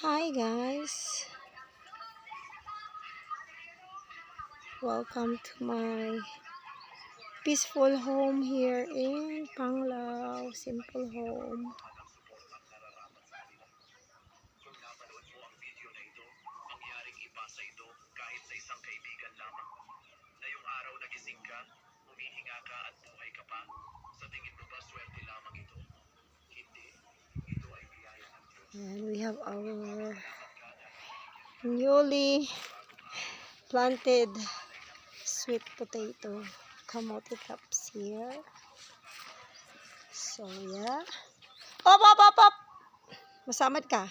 Hi guys, welcome to my peaceful home here in Panglao. Simple home. And we have our newly planted sweet potato kamote cups here. So yeah. Op! Masamad ka.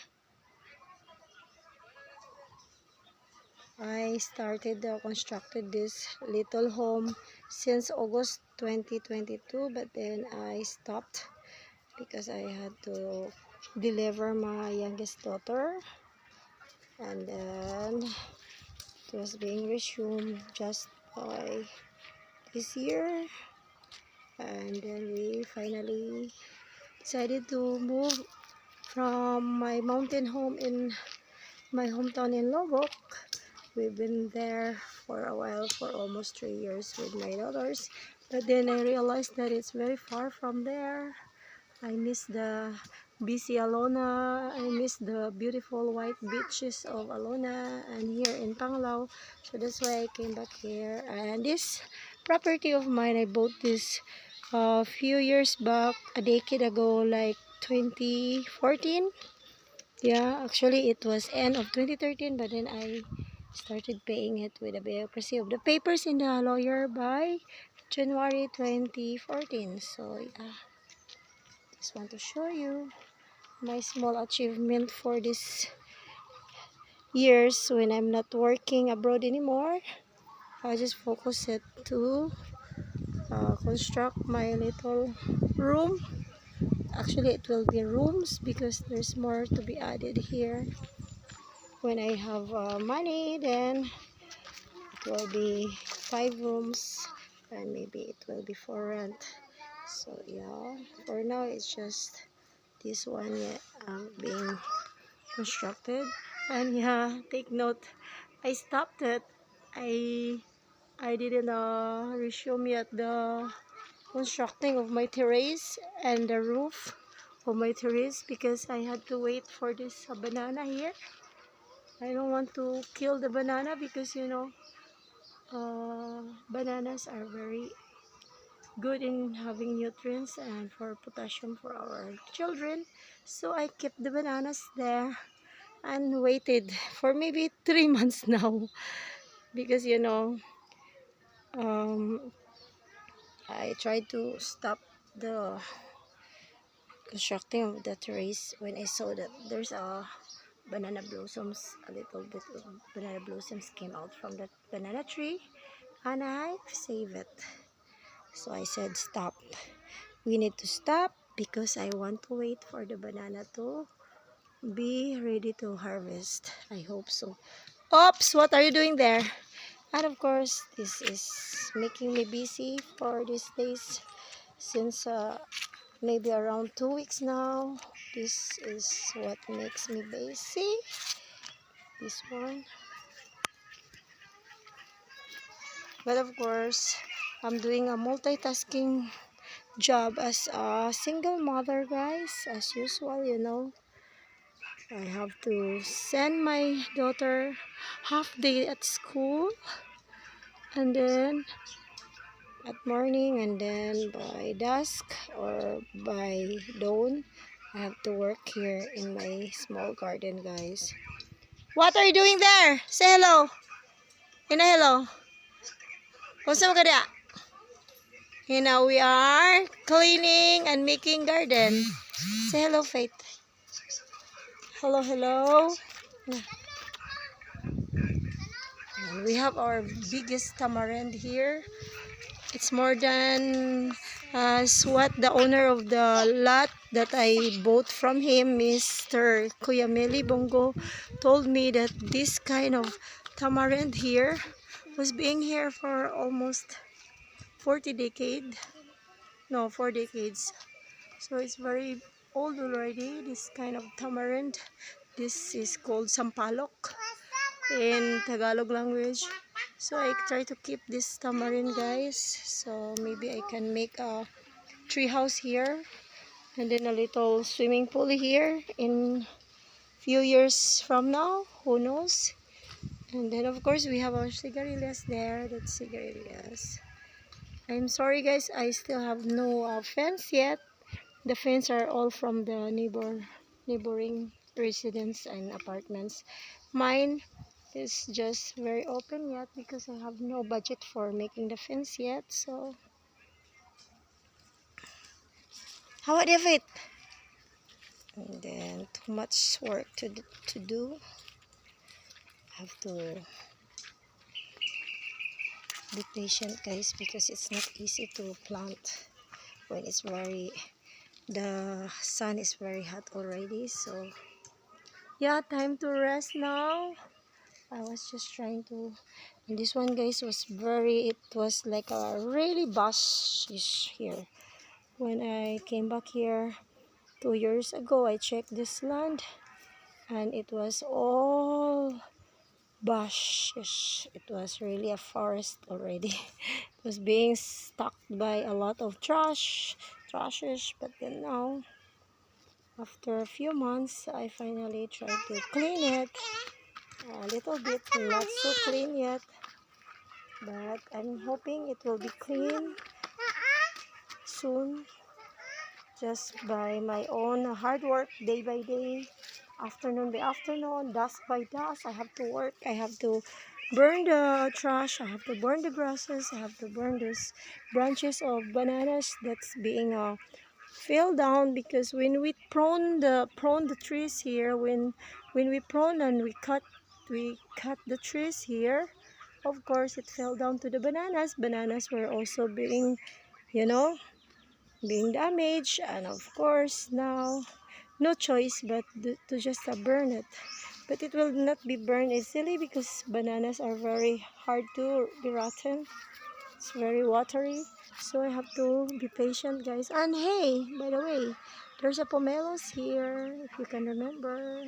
I started constructed this little home since August 2022, but then I stopped because I had to deliver my youngest daughter, and then it was being resumed just by this year, and then we finally decided to move from my mountain home in my hometown in Lobok. We've been there for a while, for almost 3 years with my daughters, but then I realized that it's very far from there. I miss the busy Alona. I miss the beautiful white beaches of Alona and here in Panglao. So that's why I came back here. And this property of mine, I bought this a few years back, a decade ago, like 2014. Yeah, actually it was end of 2013, but then I started paying it with the bureaucracy of the papers in the lawyer by January 2014. So yeah, just want to show you my small achievement for this years when I'm not working abroad anymore. I just focus it to construct my little room. Actually, it will be rooms because there's more to be added here. When I have money, then it will be 5 rooms, and maybe it will be for rent. So yeah, for now it's just this one yet being constructed. And yeah, take note, I stopped it. I didn't resume yet the constructing of my terrace and the roof of my terrace because I had to wait for this banana here. I don't want to kill the banana because bananas are very good in having nutrients and for potassium for our children. So I kept the bananas there and waited for maybe 3 months now because um, I tried to stop the constructing of the terrace when I saw that there's a banana blossoms, a little bit of banana blossoms came out from that banana tree, and I saved it. So I said stop, we need to stop because I want to wait for the banana to be ready to harvest. I hope so. Oops, what are you doing there? And of course, this is making me busy for these days since maybe around 2 weeks now. This is what makes me busy. This one. But of course, I'm doing a multitasking job as a single mother, guys. As usual. I have to send my daughter half day at school, and then at morning, and then by dusk or by dawn I have to work here in my small garden, guys. What are you doing there? Say hello. Hello. What's up, kada? We are cleaning and making garden. Say hello, Faith. Hello. And we have our biggest tamarind here. It's more than what the owner of the lot that I bought from him, Mr. Kuyameli Bongo, told me that this kind of tamarind here was being here for almost 40 decades. No, 4 decades. So it's very old already, this kind of tamarind This is called sampalok in Tagalog language. So I try to keep this tamarind, guys. So maybe I can make a tree house here, and then a little swimming pool here in few years from now, who knows. And then of course we have our sigarilyas there. That's sigarilyas. I'm sorry guys, I still have no fence yet. The fence are all from the neighboring residents and apartments. Mine is just very open yet because I have no budget for making the fence yet. So how about if it? And then too much work to do. I have to be patient guys because it's not easy to plant when it's the sun is very hot already. So yeah, time to rest now. I was just trying to, and this one guys it was like a really bush here. When I came back here 2 years ago, I checked this land and it was all bush. It was really a forest already. It was being stuck by a lot of trashes, but then now, after a few months, I finally tried to clean it a little bit, not so clean yet, but I'm hoping it will be clean soon, just by my own hard work, day by day, afternoon by afternoon, dusk by dusk. I have to work, I have to burn the trash, I have to burn the grasses, I have to burn those branches of bananas that's being fell down, because when we prune the trees here, when we prune and we cut the trees here, of course it fell down to the bananas were also being, you know, being damaged, and of course now no choice but to just burn it. But it will not be burned easily because bananas are very hard to be rotten. It's very watery, so I have to be patient guys. And hey, by the way, there's a pomelos here, if you can remember.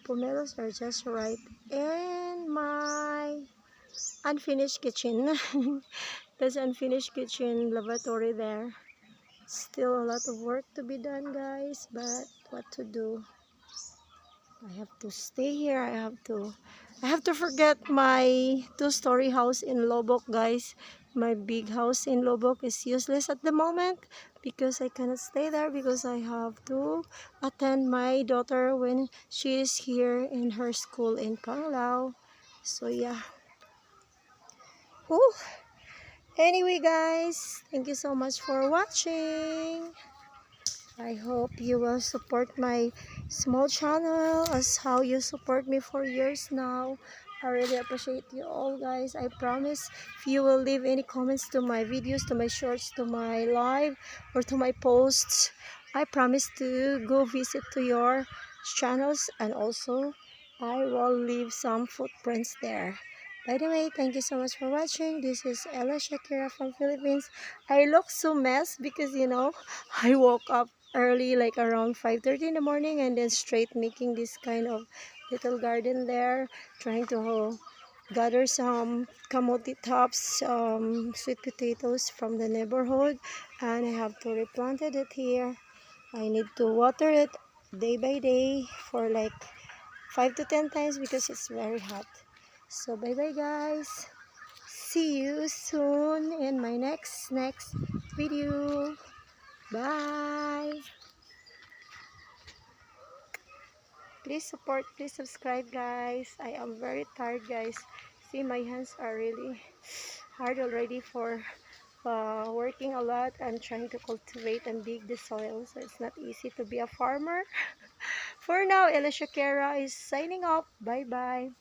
Pomelos are just right in my unfinished kitchen. There's unfinished kitchen lavatory there. Still a lot of work to be done guys, but what to do? I have to stay here. I have to forget my two-story house in Lobok guys. My big house in Lobok is useless at the moment because I cannot stay there because I have to attend my daughter when she is here in her school in Panglao. So yeah. Whew. Anyway guys, thank you so much for watching. I hope you will support my small channel as how you support me for years now. I really appreciate you all guys. I promise if you will leave any comments to my videos, to my shorts, to my live, or to my posts, I promise to go visit to your channels, and also I will leave some footprints there. By the way, thank you so much for watching. This is Ella Shakira from Philippines. I look so mess because I woke up early, like around 5:30 in the morning, and then straight making this kind of little garden there, trying to gather some kamote tops, sweet potatoes from the neighborhood, and I have to replant it here. I need to water it day by day for like 5 to 10 times because it's very hot. So bye bye guys, see you soon in my next video. Bye. Please support, please subscribe guys. I am very tired guys. See, my hands are really hard already for working a lot and trying to cultivate and dig the soil. So it's not easy to be a farmer. For now, Ella Shakira is signing off. Bye bye.